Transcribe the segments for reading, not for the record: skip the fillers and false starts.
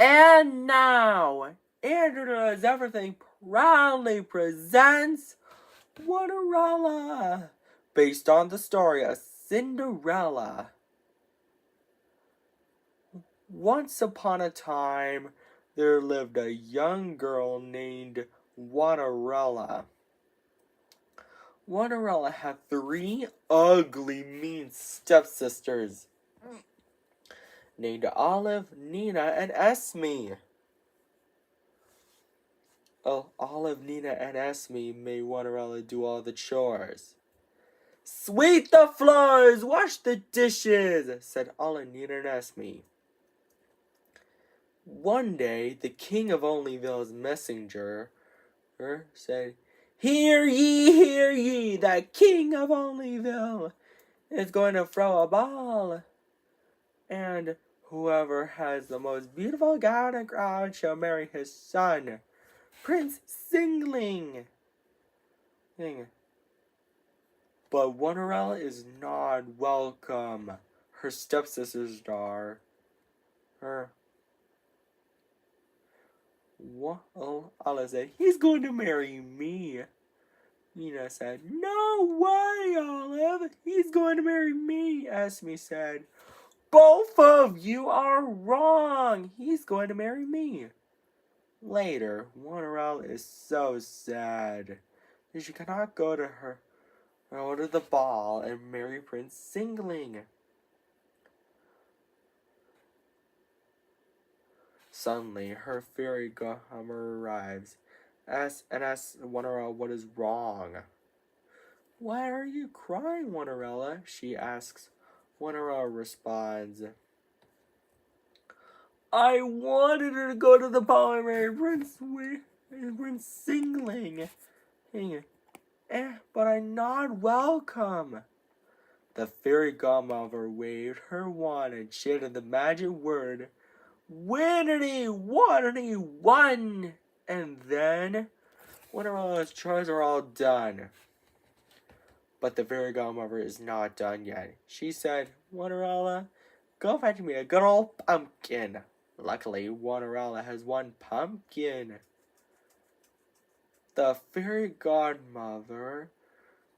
And now, Andrew Does Everything proudly presents Cinderella, based on the story of Cinderella. Once upon a time, there lived a young girl named Cinderella. Cinderella had 3 ugly, mean stepsisters named Olive, Nina, and Esme. Olive, Nina, and Esme made Cinderella do all the chores. "Sweep the floors, wash the dishes," said Olive, Nina, and Esme. One day, the king of Onlyville's messenger said, hear ye, the king of Onlyville is going to throw a ball. And whoever has the most beautiful gown and crown shall marry his son, Prince Singling. But Cinderella is not welcome. Her stepsisters are. Olive said, he's going to marry me. Nina said, no way, Olive. He's going to marry me. Esme said, both of you are wrong. He's going to marry me. Later, Cinderella is so sad that she cannot go to the ball and marry Prince Singling. Suddenly, her fairy godmother arrives and asks Cinderella what is wrong. Why are you crying, Cinderella? She asks. Cinderella responds, I wanted her to go to the ball and marry Prince Singling, but I'm not welcome. The fairy godmother waved her wand and chanted the magic word, Winnity, Waterity, one! And then, Cinderella's chores are all done. But the fairy godmother is not done yet. She said, Cinderella, go fetch me a good old pumpkin. Luckily, Cinderella has one pumpkin. The fairy godmother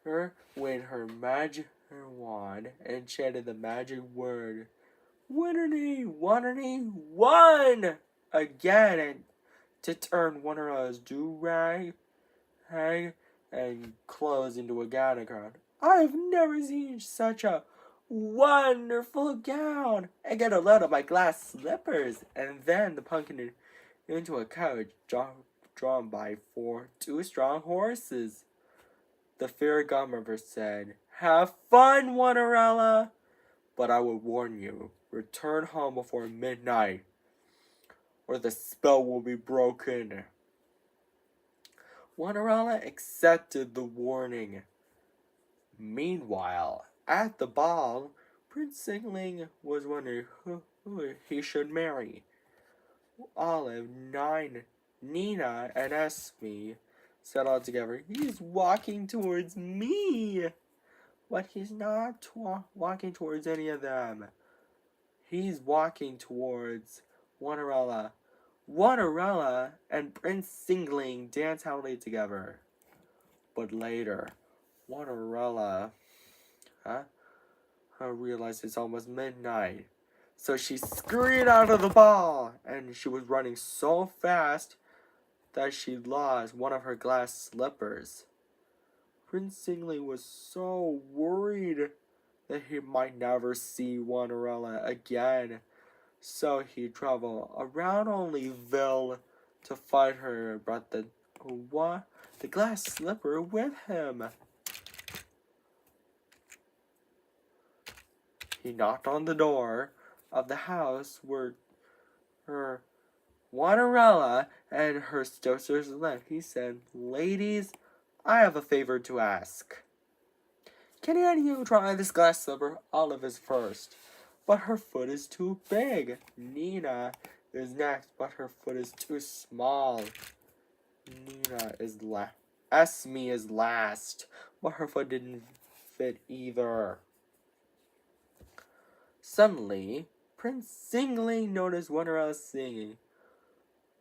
waved her magic wand and chanted the magic word, Winnity, Waterity, one! Again, and to turn Cinderella's do-rag and clothes into a gown. I've never seen such a wonderful gown. I get a load of my glass slippers, and then the pumpkin into a carriage drawn by 2 strong horses. The fairy godmother said, have fun, Cinderella, but I will warn you, return home before midnight, or the spell will be broken. Cinderella accepted the warning. Meanwhile, at the ball, Prince Singling was wondering who he should marry. Olive, Nina, and Esme said all together, he's walking towards me. But he's not walking towards any of them. He's walking towards Cinderella. Cinderella and Prince Singling dance happily together. But later, Cinderella realized it's almost midnight. So she scurried out of the ball, and she was running so fast that she lost one of her glass slippers. Prince Singling was so worried that he might never see Cinderella again. So he traveled around Onlyville to find her and brought the glass slipper with him. He knocked on the door of the house where her Cinderella and her stepsisters lived. He said, ladies, I have a favor to ask. Can any of you try this glass slipper? Olive is first, but her foot is too big. Nina is next, but her foot is too small. Esme is last, but her foot didn't fit either. Suddenly, Prince Singling noticed Cinderella singing.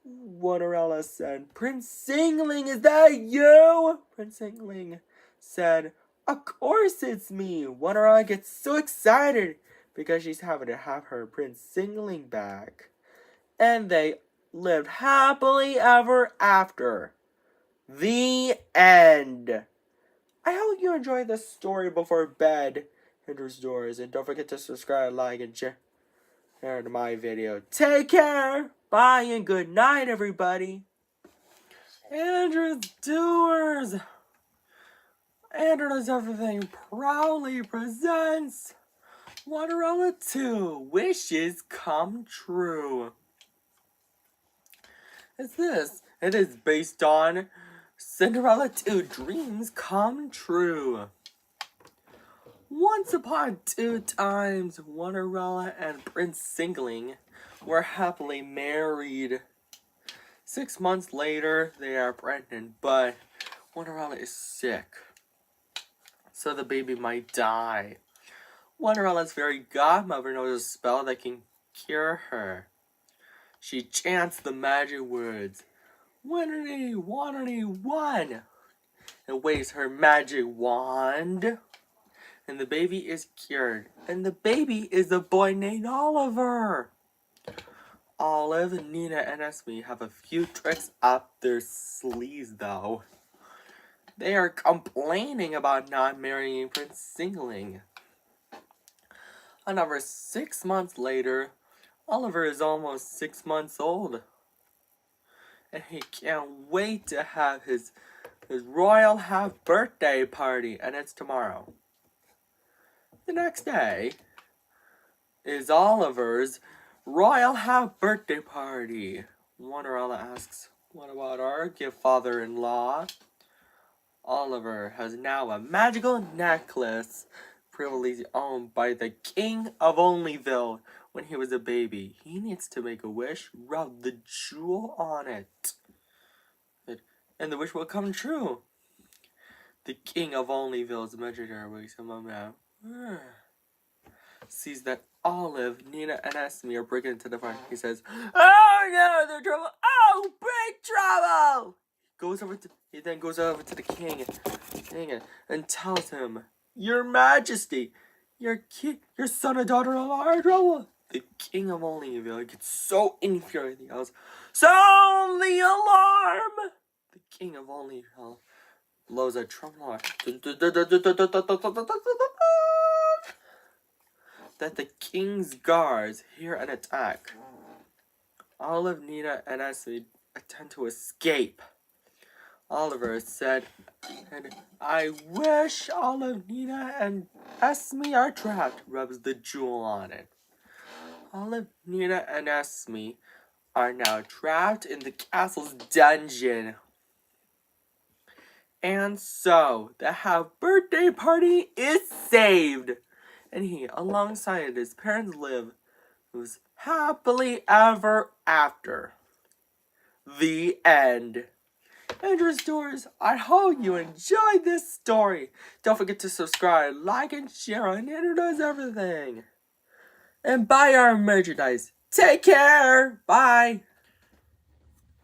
Cinderella said, Prince Singling, is that you? Prince Singling said, of course it's me. Cinderella gets so excited because she's having to have her Prince Singling back. And they lived happily ever after. The end. I hope you enjoyed this story before bed, Hinder's Doors. And don't forget to subscribe, like, and share to my video. Take care. Bye and good night, everybody. Andrew's Doers. Andrew Does Everything proudly presents Cinderella 2 Wishes Come True. It's this. It is based on Cinderella 2 Dreams Come True. Once upon two times, Cinderella and Prince Singling were happily married. 6 months later, they are pregnant, but Cinderella is sick, so the baby might die. Cinderella's fairy godmother knows a spell that can cure her. She chants the magic words, Winnerly, Wannerly, One, and waves her magic wand. And the baby is cured. And the baby is a boy named Oliver. Olive, Nina, and Esme have a few tricks up their sleeves, though. They are complaining about not marrying Prince Singling. Another 6 months later, Oliver is almost 6 months old. And he can't wait to have his royal birthday party, and it's tomorrow. The next day is Oliver's royal birthday party. Cinderella asks, what about our gift, father-in-law? Oliver has now a magical necklace previously owned by the King of Onlyville when he was a baby. He needs to make a wish, rub the jewel on it, and the wish will come true. The King of Onlyville's messenger wakes him up now. Sees that Olive, Nina, and Esme are breaking into the party. He says, oh no, they're trouble! Oh, big trouble! He then goes over to the king and tells him, Your Majesty, your son and daughter-in-law are in trouble. The King of Onlyville gets so infuriated he yells, sound the alarm! The King of Onlyville blows a trumpet that the king's guards hear an attack. Olive, Nina, and Esme attempt to escape. Oliver said, and I wish Olive, Nina, and Esme are trapped, rubs the jewel on it. Olive, Nina, and Esme are now trapped in the castle's dungeon. And so, the birthday party is saved. And he, alongside his parents, lives happily ever after. The end. Andrew's Doors, I hope you enjoyed this story. Don't forget to subscribe, like, and share on Andrew Does Everything. And buy our merchandise. Take care. Bye.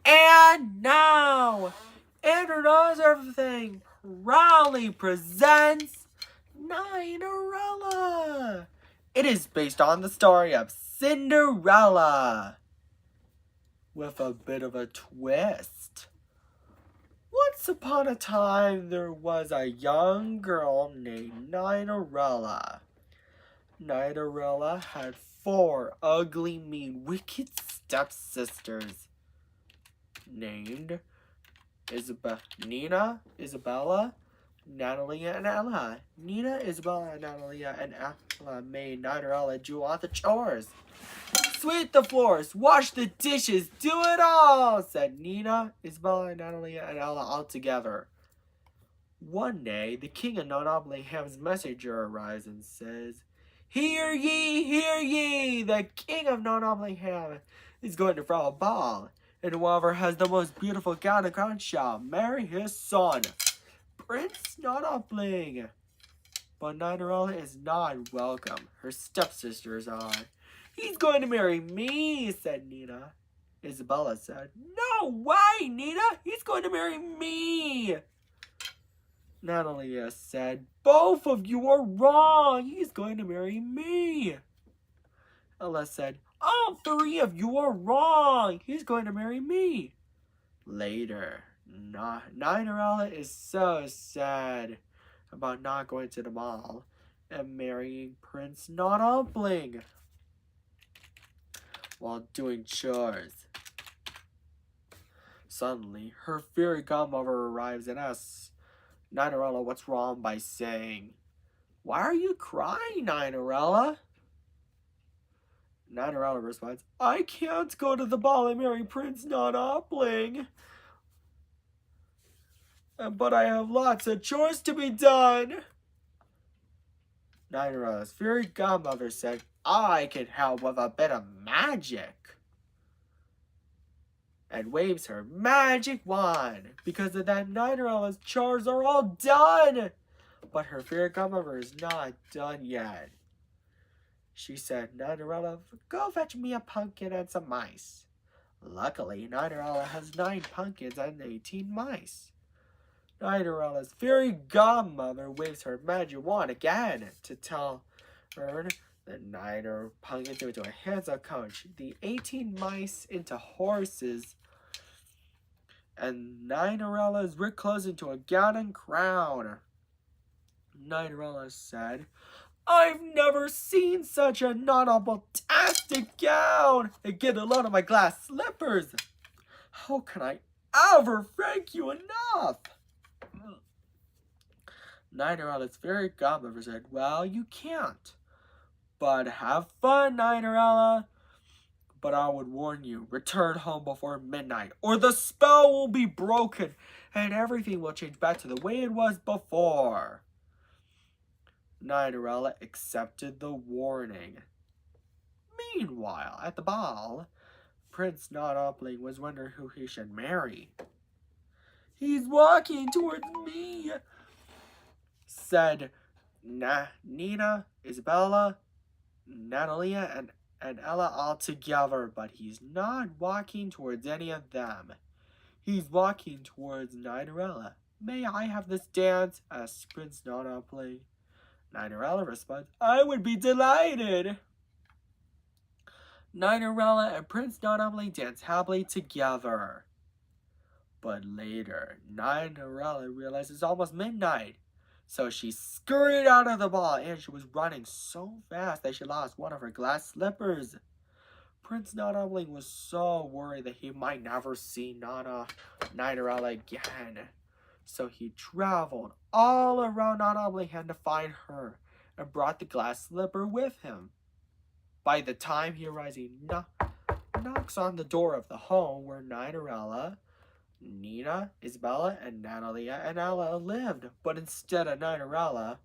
And now, Andrew Does Everything proudly presents Cinderella. It is based on the story of Cinderella, with a bit of a twist. Once upon a time, there was a young girl named Cinderella. Cinderella had 4 ugly, mean, wicked stepsisters named Nina, Isabella, Natalia, and Ella. Nina, Isabella, Natalia, and Ella made Cinderella do all the chores. Sweep the floors, wash the dishes, do it all, said Nina, Isabella, Natalia, and Ella all together. One day, the king of Nottingham's messenger arrives and says, Hear ye, the king of Nottingham is going to throw a ball, and whoever has the most beautiful gown and crown shall marry his son, Prince Nottingham. But Cinderella is not welcome. Her stepsisters are. He's going to marry me, said Nina. Isabella said, "No way, Nina! He's going to marry me!" Natalia said, "Both of you are wrong! He's going to marry me!" Ella said, "All three of you are wrong! He's going to marry me!" Later, Cinderella is so sad about not going to the mall and marrying Prince Not-Upling while doing chores. Suddenly, her fairy godmother arrives and asks Cinderella what's wrong by saying, "Why are you crying, Cinderella?" Cinderella responds, "I can't go to the ball and marry Prince Not-Upling, but I have lots of chores to be done." Cinderella's fairy godmother said, "I can help with a bit of magic," and waves her magic wand. Because of that, Cinderella's chores are all done. But her fairy godmother is not done yet. She said, "Cinderella, go fetch me a pumpkin and some mice." Luckily, Cinderella has 9 pumpkins and 18 mice. Cinderella's fairy godmother waves her magic wand again to tell her the 9 pumpkins into a handsome coach, the 18 mice into horses, and Cinderella's rich clothes into a gown and crown. Cinderella said, "I've never seen such a not-a-tastic gown, and get a load of my glass slippers. How can I ever thank you enough?" Cinderella's fairy godmother said, "Well, you can't. But have fun, Cinderella. But I would warn you, return home before midnight, or the spell will be broken, and everything will change back to the way it was before." Cinderella accepted the warning. Meanwhile, at the ball, Prince Not-Upling was wondering who he should marry. "He's walking towards me," said Nina, Isabella, Natalia, and Ella all together, but he's not walking towards any of them. He's walking towards Cinderella. "May I have this dance?" asked Prince Not-Upling. Cinderella responds, "I would be delighted." Cinderella and Prince Not-Upling dance happily together. But later, Cinderella realizes it's almost midnight. So she scurried out of the ball, and she was running so fast that she lost one of her glass slippers. Prince Not-Upling was so worried that he might never see Cinderella again. So he traveled all around Not-Upling to find her and brought the glass slipper with him. By the time he arrives, he knocks on the door of the home where Cinderella, Nina, Isabella, and Natalia and Ella lived. But instead of Cinderella,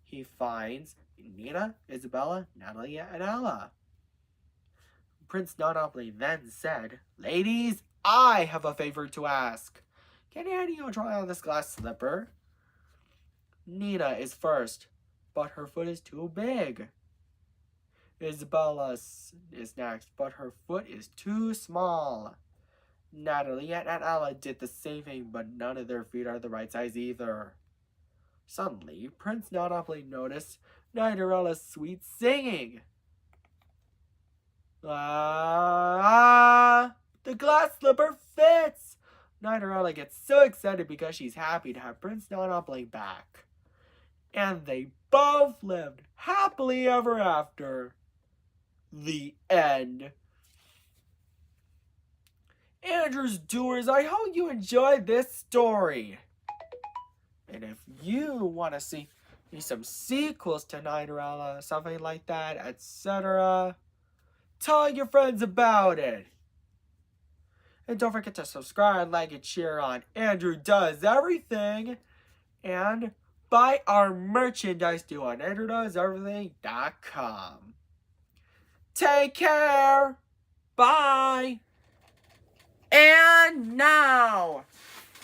he finds Nina, Isabella, Natalia, and Ella. Prince Not-Upling then said, "Ladies, I have a favor to ask. Can any of you try on this glass slipper?" Nina is first, but her foot is too big. Isabella is next, but her foot is too small. Natalie and Ella did the same thing, but none of their feet are the right size either. Suddenly, Prince Not-Upling noticed Cinderella's sweet singing. The glass slipper fits! Cinderella gets so excited because she's happy to have Prince Not-Upling back. And they both lived happily ever after. The end. Andrew's Doers, I hope you enjoyed this story. And if you want to see some sequels to Cinderella, something like that, etc., tell your friends about it. And don't forget to subscribe, like, and share on Andrew Does Everything. And buy our merchandise too on AndrewDoesEverything.com. Take care. Bye. And now,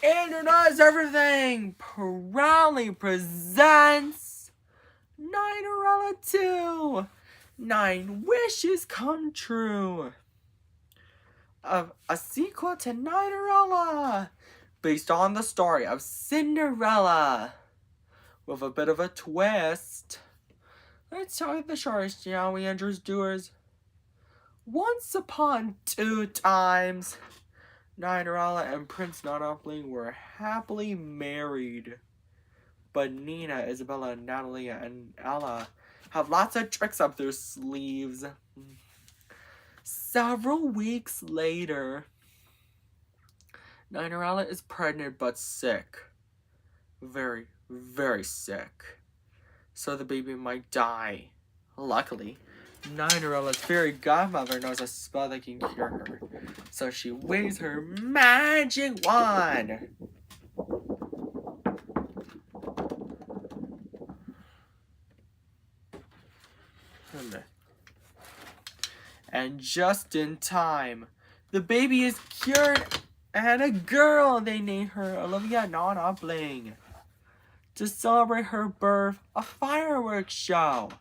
Andrew Does Everything proudly presents Cinderella 2, 9 Wishes Come True. of a sequel to Cinderella, based on the story of Cinderella, with a bit of a twist. Let's talk the story, shall we, Andrew's doers? Once upon two times, Cinderella and Prince Nonopling were happily married. But Nina, Isabella, Natalia, and Ella have lots of tricks up their sleeves. Several weeks later, Cinderella is pregnant but sick. Very, very sick. So the baby might die. Luckily, Cinderella's fairy godmother knows a spell that can cure her. So she waves her magic wand. And just in time, the baby is cured, and a girl, they name her Olivia Nonopling. To celebrate her birth, a fireworks show.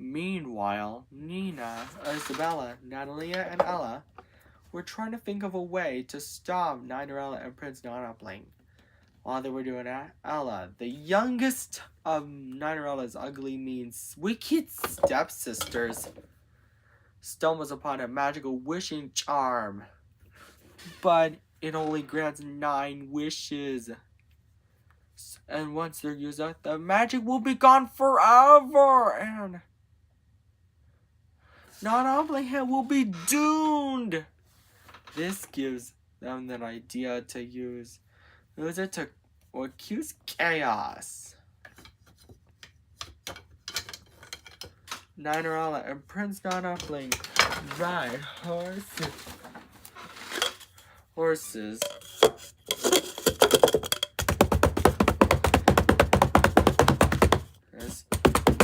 Meanwhile, Nina, Isabella, Natalia, and Ella were trying to think of a way to stop Cinderella and Prince Nonopling. While they were doing that, Ella, the youngest of Cinderella's ugly, mean, wicked stepsisters, stumbles upon a magical wishing charm. But it only grants 9 wishes. And once they're used up, the magic will be gone forever. And Nonopling will be doomed. This gives them an idea to use it to accuse chaos. Cinderella and Prince Nonopling ride horses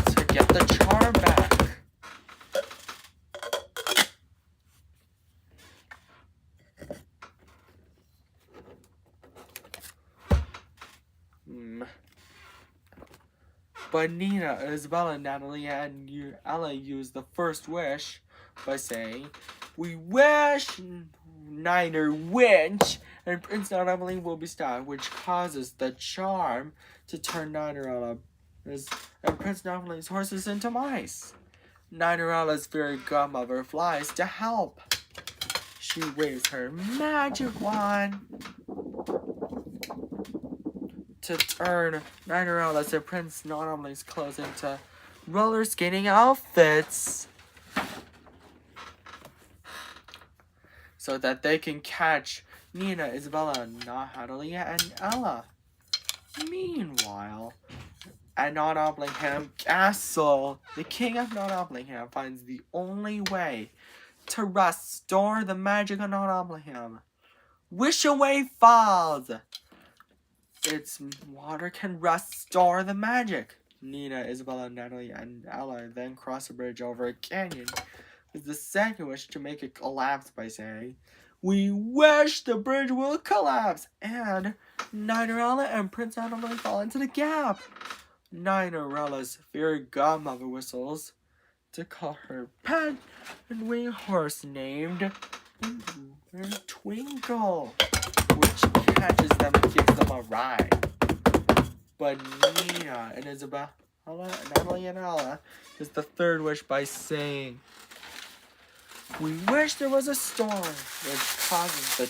to get the charm back. But Nina, Isabella, Natalia, and Ella use the first wish by saying, "We wish neither witch and Prince Nonopling will be stopped," which causes the charm to turn Cinderella and Prince Nonopling's horses into mice. Cinderella's fairy godmother flies to help. She waves her magic wand to turn Cinderella's and Prince Nonopling's clothes into roller skating outfits, so that they can catch Nina, Isabella, Natalia, and Ella. Meanwhile, at Nonoplingham Castle, the King of Nonoplingham finds the only way to restore the magic of Nonoplingham. Wish Away Falls! Its water can restore the magic. Nina, Isabella, Natalie, and Ella then cross a bridge over a canyon with the second wish to make it collapse by saying, "We wish the bridge will collapse," and Cinderella and Prince Nonopling fall into the gap. Cinderella's fairy godmother whistles to call her pet and winged horse named Twinkle, which catches them and gives them a ride. But Nina and Isabella, Natalie, and Ella is the third wish by saying, "We wish there was a storm," which causes the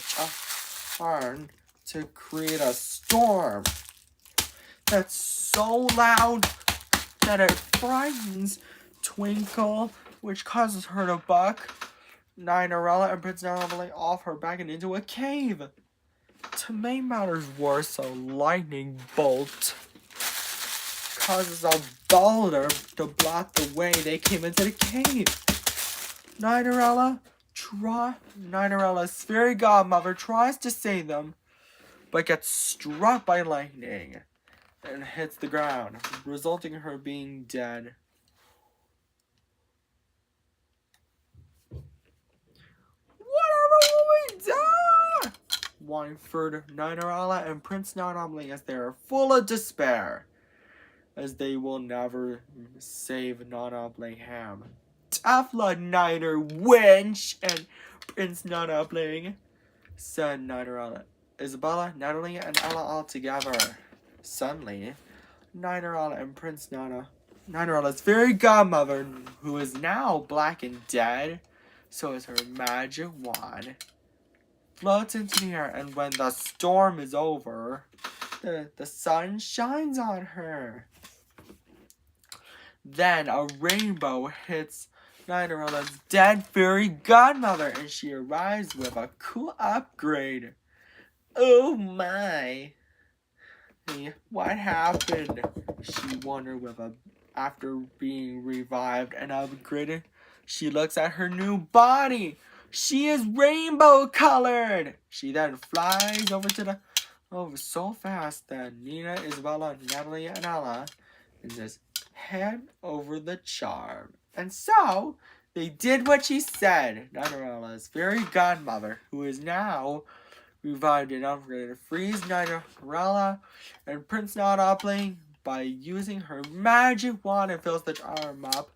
charm to create a storm that's so loud that it frightens Twinkle, which causes her to buck Cinderella and Prince Nonopling off her back and into a cave. To make matters worse, a lightning bolt causes a boulder to block the way they came into the cave. Cinderella's fairy godmother tries to save them, but gets struck by lightning and hits the ground, resulting in her being dead. Whatever will we do? Whinford, Cinderella, and Prince Nonopling as they are full of despair, as they will never save Nonoplingham. Afla Niner Winch and Prince Nana playing, said Cinderella, Isabella, Natalie, and Ella all together. Suddenly, Cinderella and Prince Nana, Cinderella's fairy godmother, who is now black and dead, so is her magic wand, floats into the air, and when the storm is over, the sun shines on her. Then a rainbow hits Cinderella's dead fairy godmother, and she arrives with a cool upgrade. Oh my! What happened? She wondered after being revived and upgraded. She looks at her new body. She is rainbow colored. She then flies over so fast that Nina, Isabella, Natalie, and Ella and just head over the charm. And so they did what she said. Cinderella's fairy godmother, who is now revived and upgraded, frees Cinderella and Prince Nana by using her magic wand and fills the charm up,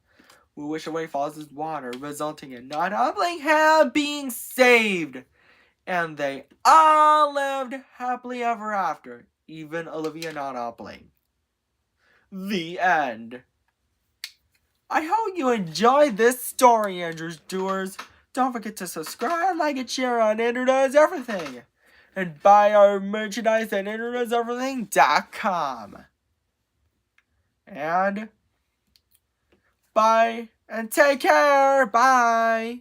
with which away falls his water, resulting in Nana being saved. And they all lived happily ever after, even Olivia Nana. The end. I hope you enjoyed this story, Andrews Doers. Don't forget to subscribe, like, and share on Internet is Everything. And buy our merchandise at interneteverything.com. And bye and take care. Bye.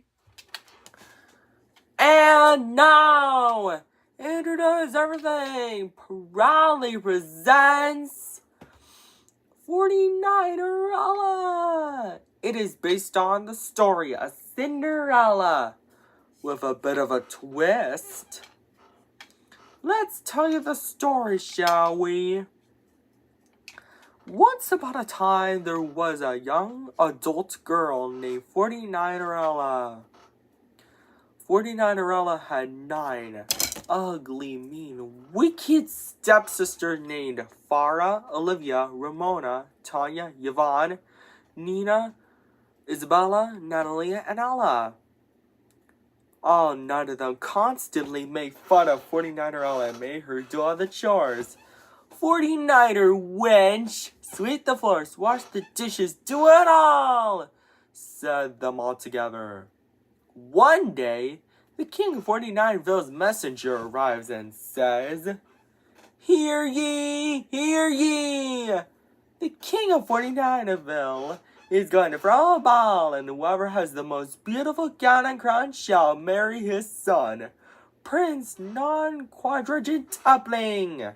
And now, Internet is Everything proudly presents 49erella. It is based on the story of Cinderella with a bit of a twist. Let's tell you the story, shall we? Once upon a time, there was a young adult girl named 49erella. 49erella had 9 ugly, mean, wicked stepsisters named Farah, Olivia, Ramona, Tanya, Yvonne, Nina, Isabella, Natalie, and Ella. All 9 of them constantly made fun of 49erella and made her do all the chores. 49er wench, sweep the floors, wash the dishes, do it all, said them all together. One day, the king of 49ville's messenger arrives and says, Hear ye, hear ye! The king of 49ville is going to throw a ball, and whoever has the most beautiful gown and crown shall marry his son, Prince Non-Quadragentupling.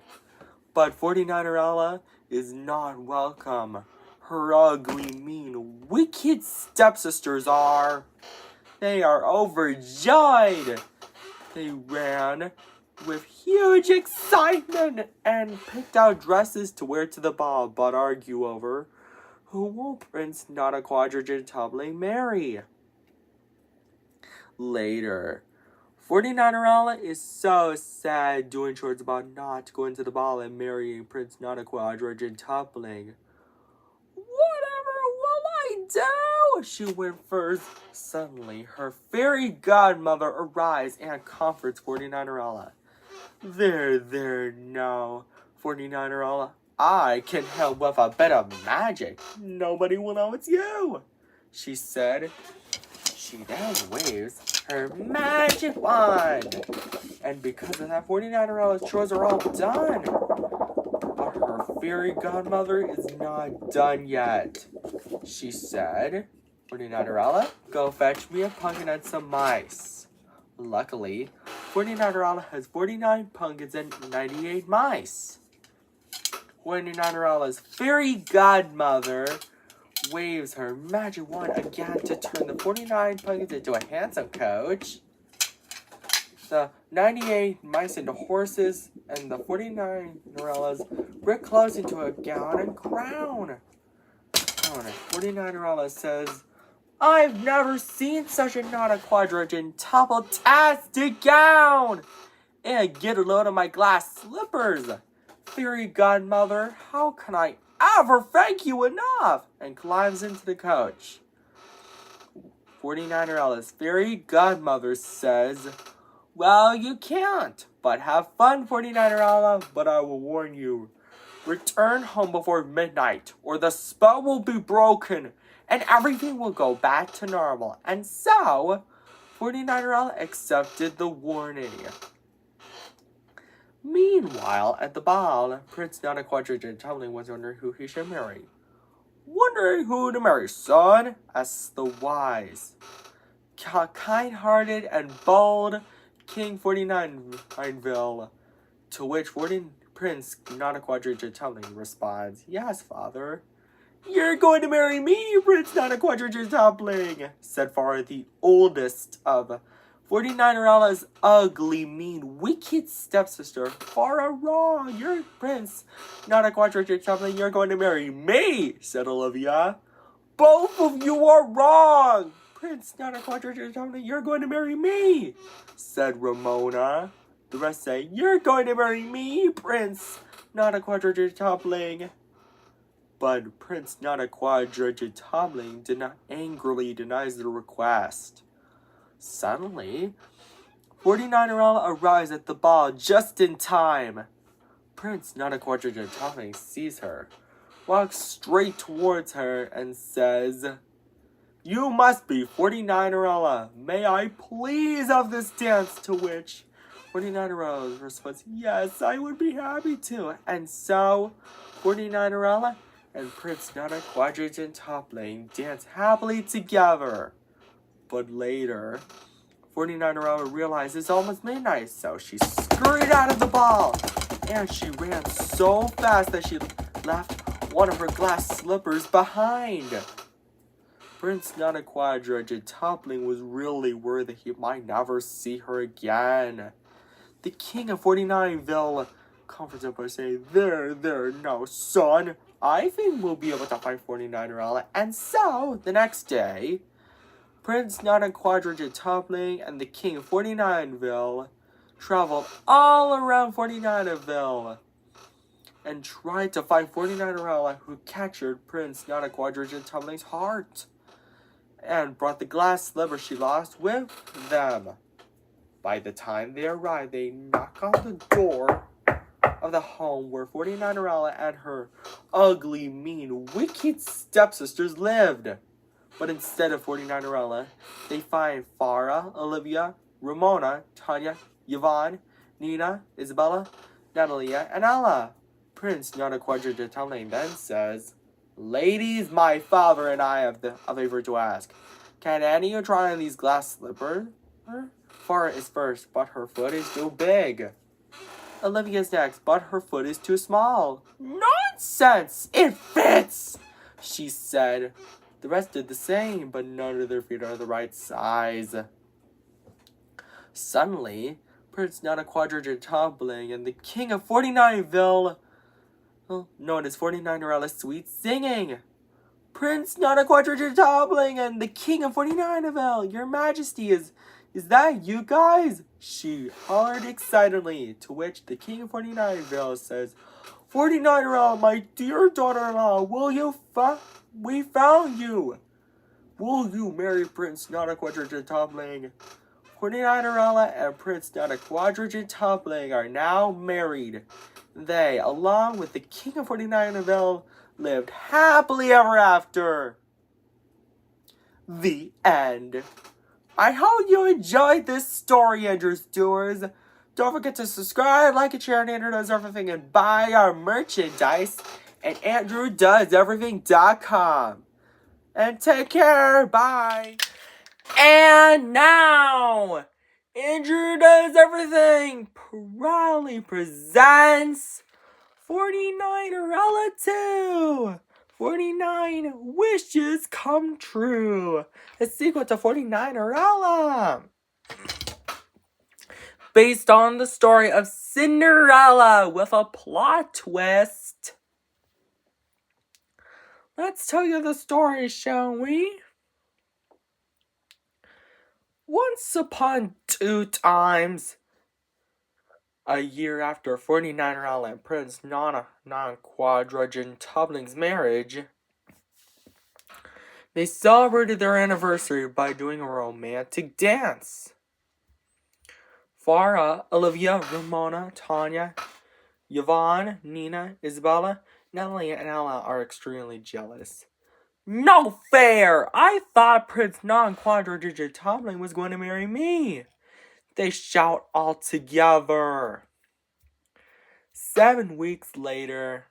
But 49erella is not welcome. Her ugly, mean, wicked stepsisters are. They are overjoyed. They ran with huge excitement and picked out dresses to wear to the ball, but argue over who will Prince Non-Quadragentupling marry. Later, 49erella is so sad doing chores about not going to the ball and marrying Prince Non-Quadragentupling. Whatever will I do? She went first. Suddenly, her fairy godmother arrives and comforts 49erella. There, no, 49erella. I can help with a bit of magic. Nobody will know it's you, she said. She then waves her magic wand. And because of that, 49erella's chores are all done. But her fairy godmother is not done yet. She said, 49erella, go fetch me a pumpkin and some mice. Luckily, 49erella has 49 pumpkins and 98 mice. 49erella's fairy godmother waves her magic wand again to turn the 49 pumpkins into a handsome coach, the 98 mice into horses, and the 49erella's brick clothes into a gown and crown. 49erella says, I've never seen such a Non-Quadragentupling-tastic gown! And get a load of my glass slippers! Fairy godmother, how can I ever thank you enough? And climbs into the coach. 49erella's fairy godmother says, "Well, you can't, but have fun, 49erella, but I will warn you. Return home before midnight, or the spell will be broken, and everything will go back to normal." And so, 49erella accepted the warning. Meanwhile, at the ball, Prince Nana Quadriga Tumbling was wondering who he should marry. "Wondering who to marry, son?" asked the wise, kind-hearted, and bold King 49ville, to which Prince Nana Quadriga Tumbling responds, "Yes, father." "You're going to marry me, Prince Nana Quadriga Tumbling," said Farah, the oldest of 49erella's ugly, mean, wicked stepsister. "Farah, wrong. You're Prince Nana Quadriga Tumbling. You're going to marry me," said Olivia. "Both of you are wrong. Prince Nana Quadriga Tumbling, you're going to marry me," said Ramona. The rest say, "You're going to marry me, Prince Nana Quadriga Tumbling." But Prince Nana Quadriga Tumbling angrily denies the request. Suddenly, 49erella arrives at the ball just in time. Prince Nana Quadriga Tumbling sees her, walks straight towards her, and says, "You must be 49erella. May I please have this dance?" To which 49erella responds, "Yes, I would be happy to." And so, 49erella and Prince Nana Quadriga Tumbling dance happily together. But later, 49erella realized it's almost midnight, so she scurried out of the ball, and she ran so fast that she left one of her glass slippers behind. Prince Nana Quadriga Tumbling was really worried that he might never see her again. The king of 49ville comforts him by saying, There, now, son. I think we'll be able to find 49erella." And so, the next day, Prince Nana Quadriga Tumbling and the king of 49ville traveled all around 49ville and tried to find 49erella, who captured Prince Nana Quadriga Tumbling's heart and brought the glass sliver she lost with them. By the time they arrived, they knock on the door of the home where 49erella and her ugly, mean, wicked stepsisters lived. But instead of 49erella, they find Farah, Olivia, Ramona, Tanya, Yvonne, Nina, Isabella, Natalia, and Ella. Prince Nana Quadriga Tumbling then says, "Ladies, my father and I have a favor to ask. Can any of you try on these glass slippers? Farah is first, but her foot is too big. Olivia's next, but her foot is too small." "Nonsense! It fits!" she said. The rest did the same, but none of their feet are the right size. Suddenly, Prince Nana Quadriga Tumbling and the king of 49ville noticed 49erella's sweet singing. "Prince Nana Quadriga Tumbling and the king of 49ville, your majesty, is that you guys?" she hollered excitedly, to which the king of 49ville says, "49erella, my dear daughter-in-law, we found you. Will you marry Prince Nana Quadriga Tumbling?" 49erella and Prince Nana Quadriga Tumbling are now married. They, along with the king of 49ville, lived happily ever after. The end. I hope you enjoyed this story, Andrew Stewards. Don't forget to subscribe, like, and share on Andrew Does Everything, and buy our merchandise at AndrewDoesEverything.com. And take care. Bye. And now, Andrew Does Everything proudly presents 49erella 2. 49 Wishes Come True. A sequel to 49erella. Based on the story of Cinderella with a plot twist. Let's tell you the story, shall we? Once upon two times, a year after 49erella and Prince Nana Quadriga Tumbling's marriage, They celebrated their anniversary by doing a romantic dance. Farah, Olivia, Ramona, Tanya, Yvonne, Nina, Isabella, Natalie, and Ella are extremely jealous. No fair! I thought Prince Non-Quadridigit Tomlin was going to marry me. They shout all together. 7 weeks later,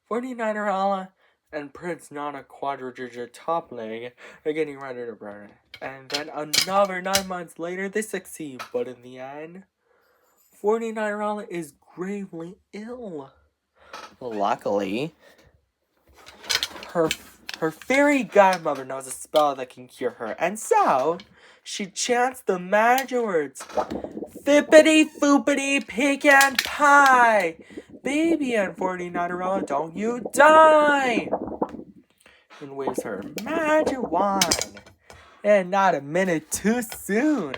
49er Ella and Prince Nana Quadridigit Toppling are getting ready to burn. And then another 9 months later, they succeed. But in the end, 49er Ella is gravely ill. Luckily, her fairy godmother knows a spell that can cure her. And so, she chants the magic words, Fippity foopity pecan pie! Baby and 49er Ella, don't you die! And waves her magic wand. And not a minute too soon,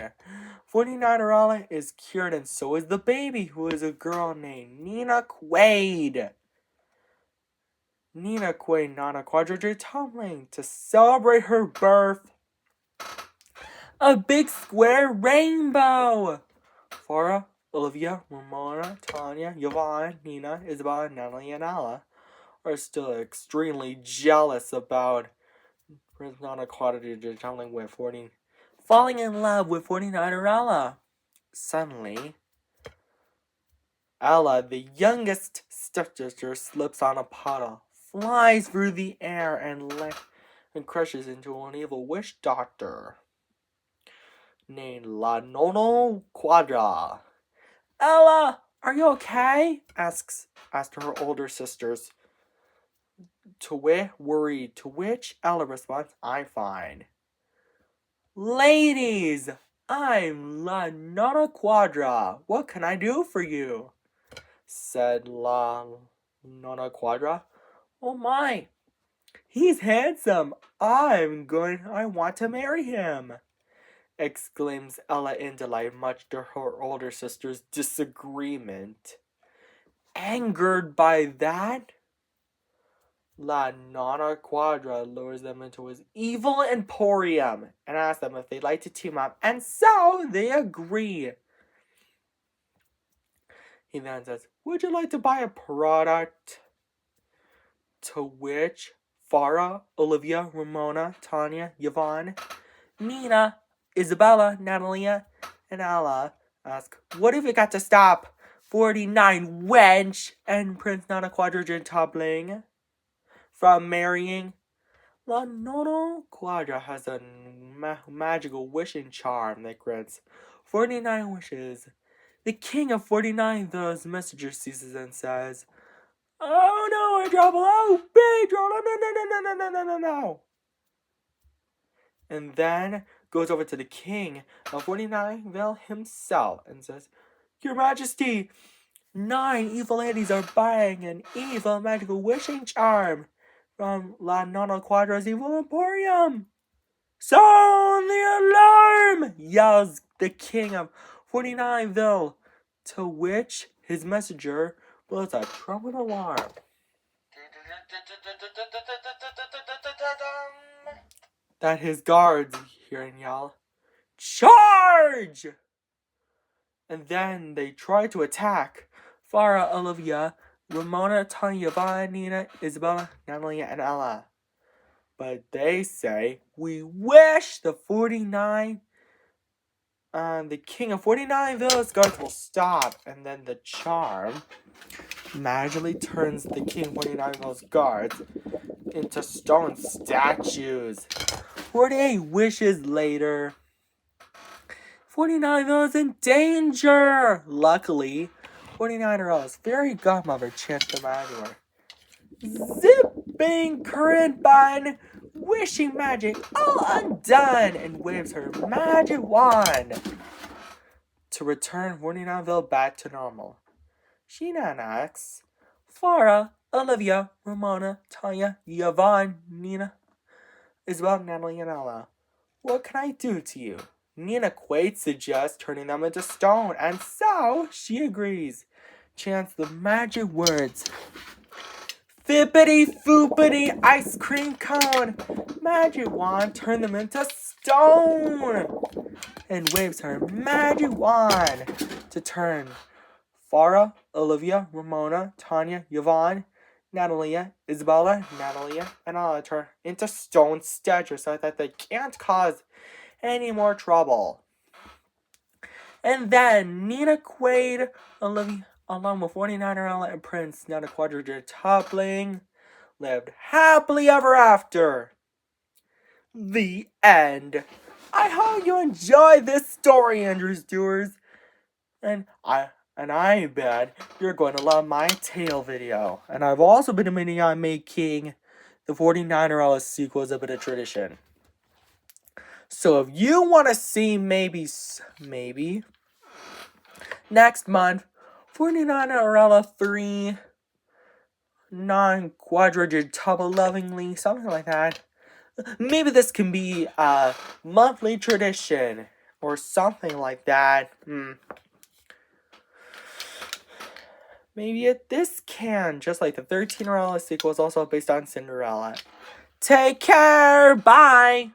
49er Ella is cured, and so is the baby, who is a girl named Nina Quaid. Nina Quaid, Nana Quadridigit Tomlin, to celebrate her birth. A big square rainbow! Farah, Olivia, Ramona, Tanya, Yvonne, Nina, Isabella, Natalie, and Ella are still extremely jealous about Prince Nana Quadridigit Tomlin falling in love with 49er Ella. Suddenly, Ella, the youngest stepsister, slips on a puddle, flies through the air, and crashes into an evil witch doctor named La Nono Quadra. Ella, are you okay? asked her older sisters. Worried, to which Ella responds, I'm fine. Ladies, I'm La Nona Quadra. What can I do for you? Said La Nona Quadra. Oh my, he's handsome. I want to marry him, exclaims Ella in delight, much to her older sister's disagreement. Angered by that, La Nona Quadra lures them into his evil emporium and asks them if they'd like to team up, and so they agree. He then says, would you like to buy a product? To which Farah, Olivia, Ramona, Tanya, Yvonne, Nina, Isabella, Natalia, and Ella ask, what if we got to stop 49 wench and Prince Nana Quadridigit Toppling from marrying? La Nono Quadra has a magical wishing charm that grants 49 wishes. The king of 49, those messenger seizes and says, oh no, we're trouble, oh big trouble, no. And then goes over to the king of 49ville himself and says, Your Majesty, 9 evil ladies are buying an evil magical wishing charm from La Nona Quadra's evil emporium. Sound the alarm! Yells the king of 49ville, to which his messenger blows a trumpet alarm. That his guards hear and yell, Charge! And then they try to attack Farah, Olivia, Ramona, Tanya, Yvonne, Nina, Isabella, Natalia, and Ella. But they say, we wish the 49, the king of 49ville's guards will stop. And then the charm magically turns the king of 49ville's guards into stone statues. 48 wishes later, 49ville is in danger. Luckily, 49er fairy godmother chants the magic word. Zipping current button, wishing magic all undone, and waves her magic wand to return 49ville back to normal. She then asks Farah, Olivia, Ramona, Tanya, Yvonne, Nina, Isabel, Natalie, and Ella, what can I do to you? Nina Quaid suggests turning them into stone, and so she agrees. Chants the magic words. Fippity foopity ice cream cone. Magic wand turned them into stone. And waves her magic wand to turn Farah, Olivia, Ramona, Tanya, Yvonne, Natalia, Isabella, Natalia, and Oliver into stone statues so that they can't cause any more trouble. And then Nina Quaid, Olivia, along with 49er Ella and Prince, now the quadriga toppling, lived happily ever after. The end. I hope you enjoyed this story, Andrew Stewards. And I bet you're going to love my tale video. And I've also been meaning on making the 49er Ella sequel as a bit of tradition. So if you want to see maybe next month, 49er Ella 3 non-quadriga lovingly, something like that. Maybe this can be a monthly tradition or something like that. Maybe this can, just like the 13er Ella sequel is also based on Cinderella. Take care, bye!